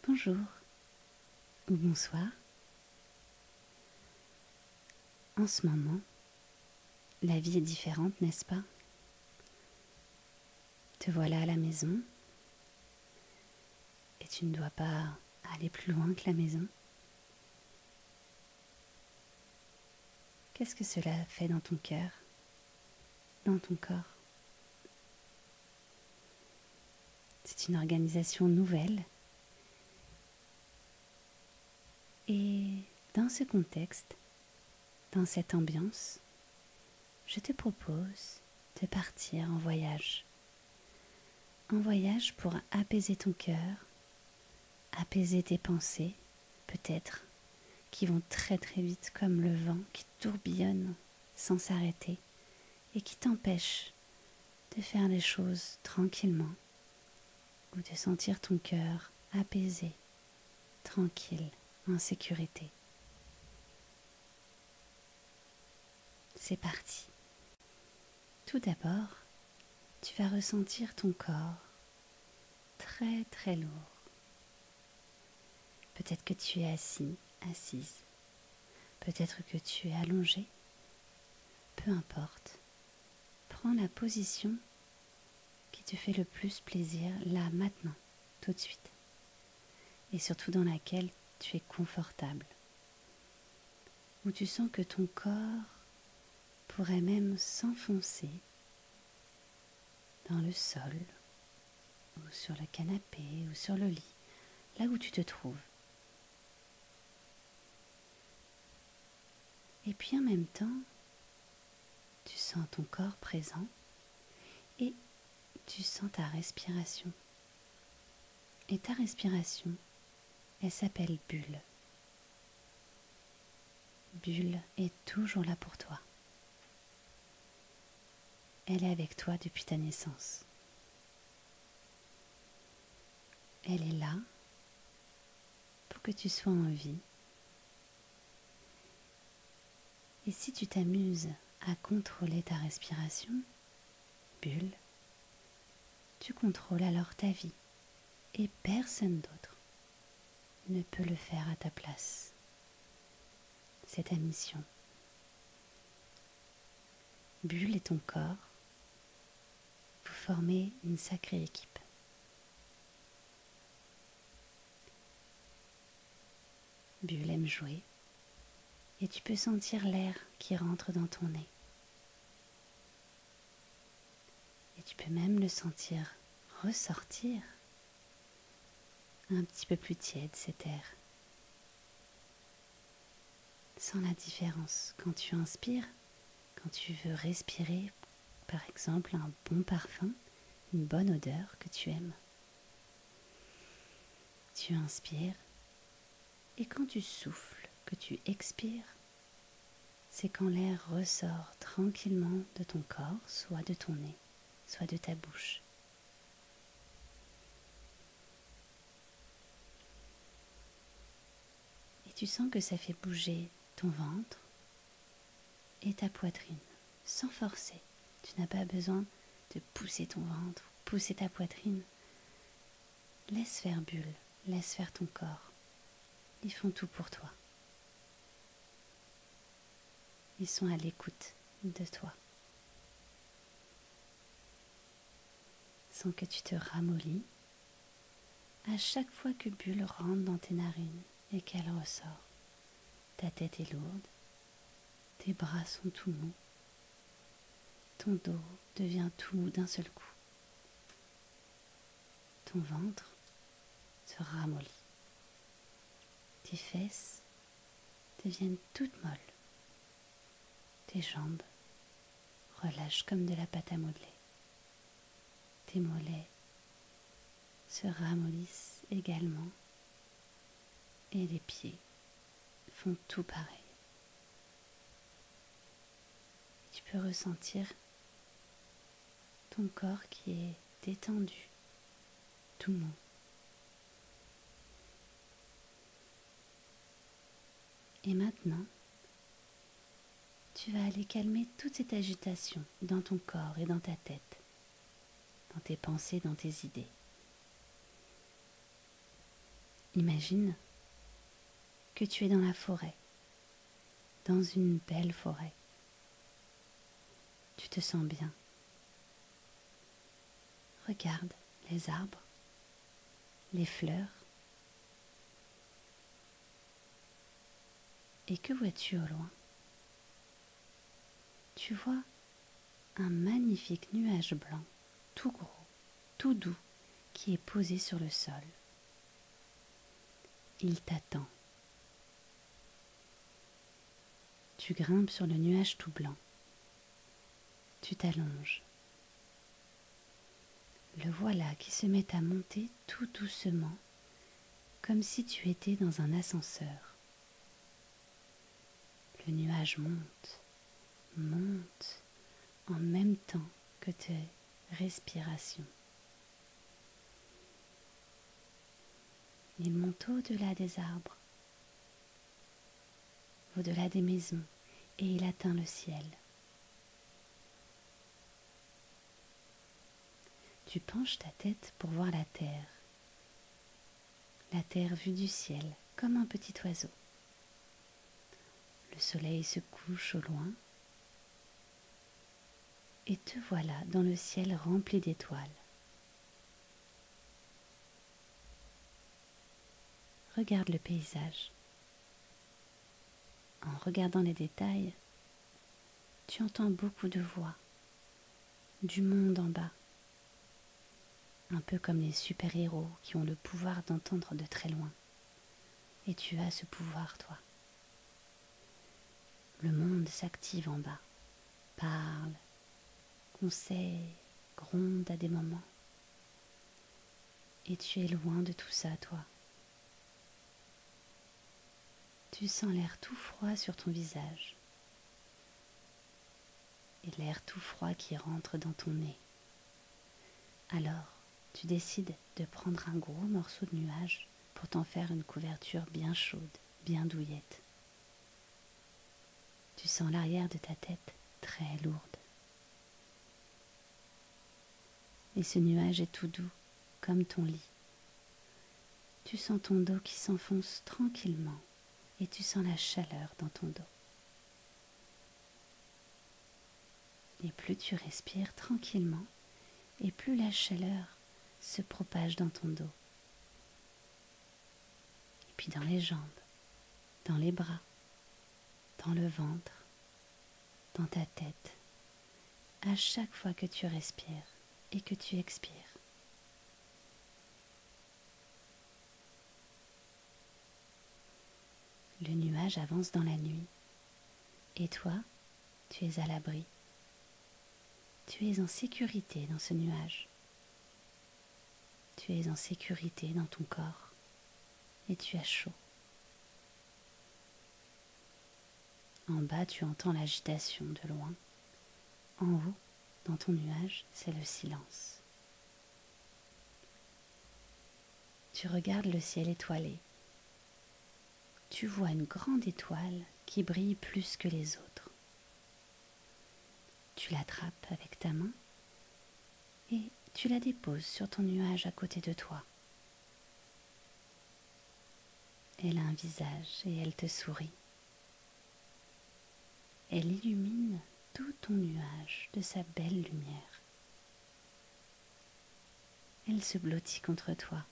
Bonjour ou bonsoir. En ce moment, la vie est différente, n'est-ce pas? Te voilà à la maison et tu ne dois pas aller plus loin que la maison. Qu'est-ce que cela fait dans ton cœur, dans ton corps? C'est une organisation nouvelle. Et dans ce contexte, dans cette ambiance, je te propose de partir en voyage. En voyage pour apaiser ton cœur, apaiser tes pensées, peut-être, qui vont très très vite comme le vent qui tourbillonne sans s'arrêter et qui t'empêche de faire les choses tranquillement ou de sentir ton cœur apaisé, tranquille, en sécurité. C'est parti. Tout d'abord, tu vas ressentir ton corps très très lourd. Peut-être que tu es assis, assise. Peut-être que tu es allongé. Peu importe. Prends la position qui te fait le plus plaisir là, maintenant, tout de suite. Et surtout dans laquelle tu es confortable. Où tu sens que ton corps pourrait même s'enfoncer dans le sol, ou sur le canapé, ou sur le lit, là où tu te trouves. Et puis en même temps, tu sens ton corps présent et tu sens ta respiration. Et ta respiration, elle s'appelle bulle. Bulle est toujours là pour toi. Elle est avec toi depuis ta naissance. Elle est là pour que tu sois en vie. Et si tu t'amuses à contrôler ta respiration, bulle, tu contrôles alors ta vie et personne d'autre ne peut le faire à ta place. C'est ta mission. Bulle et ton corps, vous formez une sacrée équipe. Bulle aime jouer et tu peux sentir l'air qui rentre dans ton nez. Et tu peux même le sentir ressortir un petit peu plus tiède, cet air. Sens la différence quand tu inspires, quand tu veux respirer, par exemple, un bon parfum, une bonne odeur que tu aimes. Tu inspires et quand tu souffles, que tu expires, c'est quand l'air ressort tranquillement de ton corps, soit de ton nez, soit de ta bouche. Et tu sens que ça fait bouger ton ventre et ta poitrine, sans forcer. Tu n'as pas besoin de pousser ton ventre, pousser ta poitrine. Laisse faire bulle, laisse faire ton corps. Ils font tout pour toi. Ils sont à l'écoute de toi. Sens que tu te ramollis à chaque fois que bulle rentre dans tes narines et qu'elle ressort. Ta tête est lourde, tes bras sont tout mous, ton dos devient tout mou d'un seul coup. Ton ventre se ramollit. Tes fesses deviennent toutes molles. Tes jambes relâchent comme de la pâte à modeler. Tes mollets se ramollissent également et les pieds font tout pareil. Tu peux ressentir ton corps qui est détendu, tout mou. Et maintenant, tu vas aller calmer toute cette agitation dans ton corps et dans ta tête, dans tes pensées, dans tes idées. Imagine que tu es dans la forêt, dans une belle forêt. Tu te sens bien. Regarde les arbres, les fleurs. Et que vois-tu au loin? Tu vois un magnifique nuage blanc, tout gros, tout doux, qui est posé sur le sol. Il t'attend. Tu grimpes sur le nuage tout blanc. Tu t'allonges. Le voilà qui se met à monter tout doucement, comme si tu étais dans un ascenseur. Le nuage monte, monte, en même temps que tes respirations. Il monte au-delà des arbres, au-delà des maisons, et il atteint le ciel. Tu penches ta tête pour voir la terre vue du ciel, comme un petit oiseau. Le soleil se couche au loin, et te voilà dans le ciel rempli d'étoiles. Regarde le paysage. En regardant les détails, tu entends beaucoup de voix, du monde en bas, un peu comme les super-héros qui ont le pouvoir d'entendre de très loin. Et tu as ce pouvoir, toi. Le monde s'active en bas, parle, conseille, gronde à des moments. Et tu es loin de tout ça, toi. Tu sens l'air tout froid sur ton visage. Et l'air tout froid qui rentre dans ton nez. Alors, tu décides de prendre un gros morceau de nuage pour t'en faire une couverture bien chaude, bien douillette. Tu sens l'arrière de ta tête très lourde. Et ce nuage est tout doux, comme ton lit. Tu sens ton dos qui s'enfonce tranquillement et tu sens la chaleur dans ton dos. Et plus tu respires tranquillement, et plus la chaleur se propage dans ton dos. Et puis dans les jambes, dans les bras, dans le ventre, dans ta tête, à chaque fois que tu respires et que tu expires. Le nuage avance dans la nuit, et toi, tu es à l'abri. Tu es en sécurité dans ce nuage. Tu es en sécurité dans ton corps, et tu as chaud. En bas, tu entends l'agitation de loin. En haut, dans ton nuage, c'est le silence. Tu regardes le ciel étoilé. Tu vois une grande étoile qui brille plus que les autres. Tu l'attrapes avec ta main et tu la déposes sur ton nuage à côté de toi. Elle a un visage et elle te sourit. Elle illumine tout ton nuage de sa belle lumière. Elle se blottit contre toi.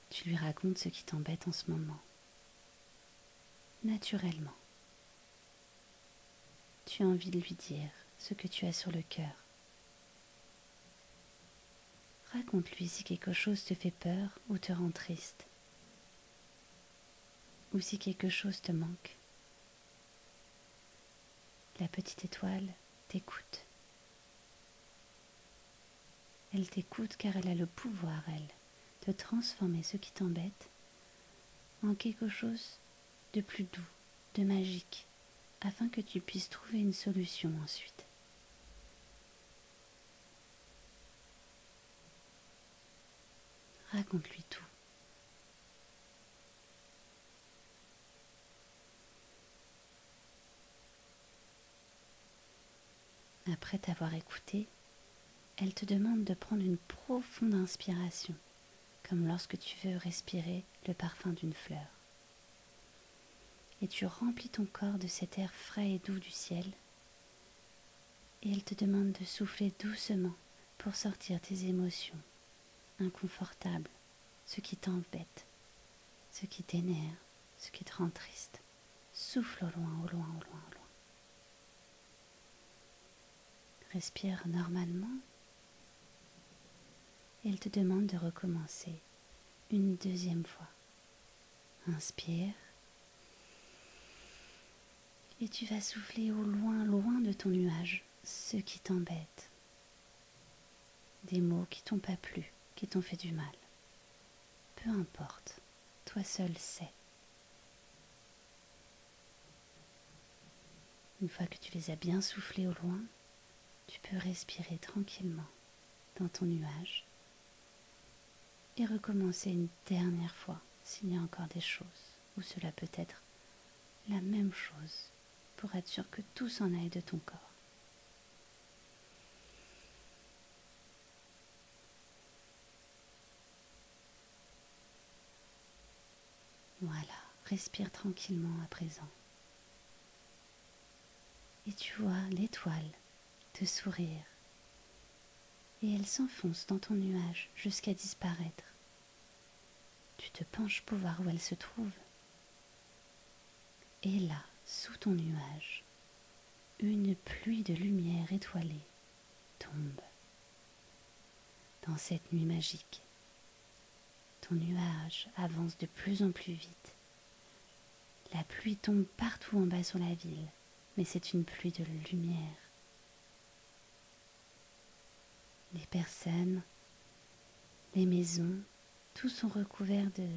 Tu lui racontes ce qui t'embête en ce moment. Naturellement. Tu as envie de lui dire ce que tu as sur le cœur. Raconte-lui si quelque chose te fait peur ou te rend triste. Ou si quelque chose te manque. La petite étoile t'écoute. Elle t'écoute car elle a le pouvoir, elle, de transformer ce qui t'embête en quelque chose de plus doux, de magique, afin que tu puisses trouver une solution ensuite. Raconte-lui tout. Après t'avoir écouté, elle te demande de prendre une profonde inspiration, comme lorsque tu veux respirer le parfum d'une fleur. Et tu remplis ton corps de cet air frais et doux du ciel, et elle te demande de souffler doucement pour sortir tes émotions inconfortables, ce qui t'embête, ce qui t'énerve, ce qui te rend triste. Souffle au loin, au loin, au loin, au loin. Respire normalement. Et elle te demande de recommencer une deuxième fois. Inspire. Et tu vas souffler au loin, loin de ton nuage, ce qui t'embête. Des mots qui t'ont pas plu, qui t'ont fait du mal. Peu importe, toi seul sais. Une fois que tu les as bien soufflés au loin, tu peux respirer tranquillement dans ton nuage et recommencer une dernière fois s'il y a encore des choses, ou cela peut être la même chose pour être sûr que tout s'en aille de ton corps. Voilà, respire tranquillement à présent. Et tu vois l'étoile te sourire et elle s'enfonce dans ton nuage jusqu'à disparaître. Tu te penches pour voir où elle se trouve. Et là, sous ton nuage, une pluie de lumière étoilée tombe. Dans cette nuit magique, ton nuage avance de plus en plus vite. La pluie tombe partout en bas sur la ville, mais c'est une pluie de lumière. Les personnes, les maisons, tout sont recouverts de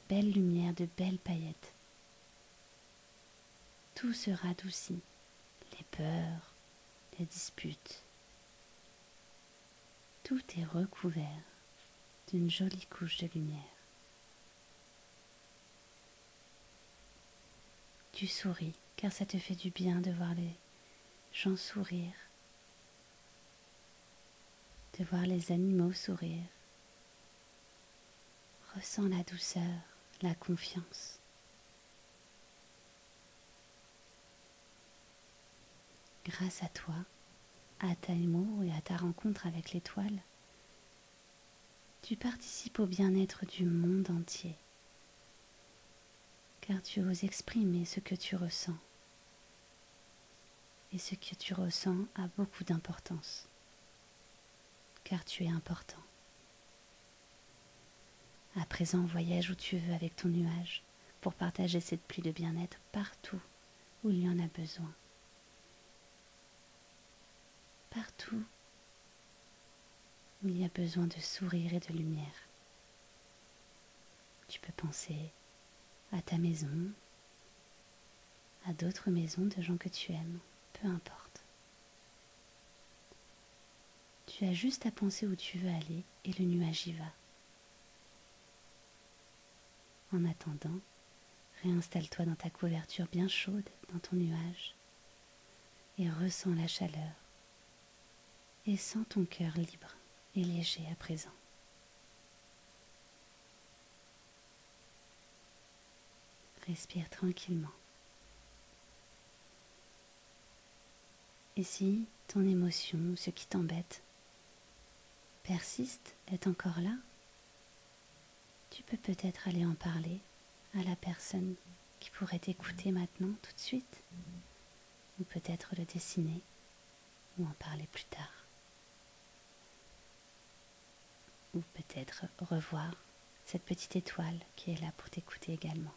belles lumières, de belles paillettes. Tout se radoucit, les peurs, les disputes. Tout est recouvert d'une jolie couche de lumière. Tu souris, car ça te fait du bien de voir les gens sourire, de voir les animaux sourire. Ressens la douceur, la confiance. Grâce à toi, à tes mots et à ta rencontre avec l'étoile, tu participes au bien-être du monde entier, car tu oses exprimer ce que tu ressens. Et ce que tu ressens a beaucoup d'importance, car tu es important. À présent, voyage où tu veux avec ton nuage pour partager cette pluie de bien-être partout où il y en a besoin. Partout où il y a besoin de sourire et de lumière. Tu peux penser à ta maison, à d'autres maisons de gens que tu aimes, peu importe. Tu as juste à penser où tu veux aller et le nuage y va. En attendant, réinstalle-toi dans ta couverture bien chaude dans ton nuage et ressens la chaleur et sens ton cœur libre et léger à présent. Respire tranquillement. Et si ton émotion, ce qui t'embête, persiste, est encore là, tu peux peut-être aller en parler à la personne qui pourrait t'écouter maintenant, tout de suite, ou peut-être le dessiner, ou en parler plus tard, ou peut-être revoir cette petite étoile qui est là pour t'écouter également.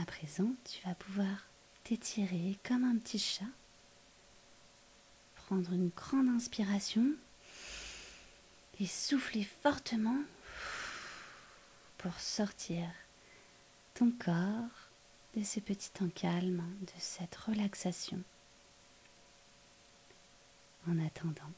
À présent, tu vas pouvoir t'étirer comme un petit chat, prendre une grande inspiration et souffler fortement pour sortir ton corps de ce petit temps calme, de cette relaxation. En attendant,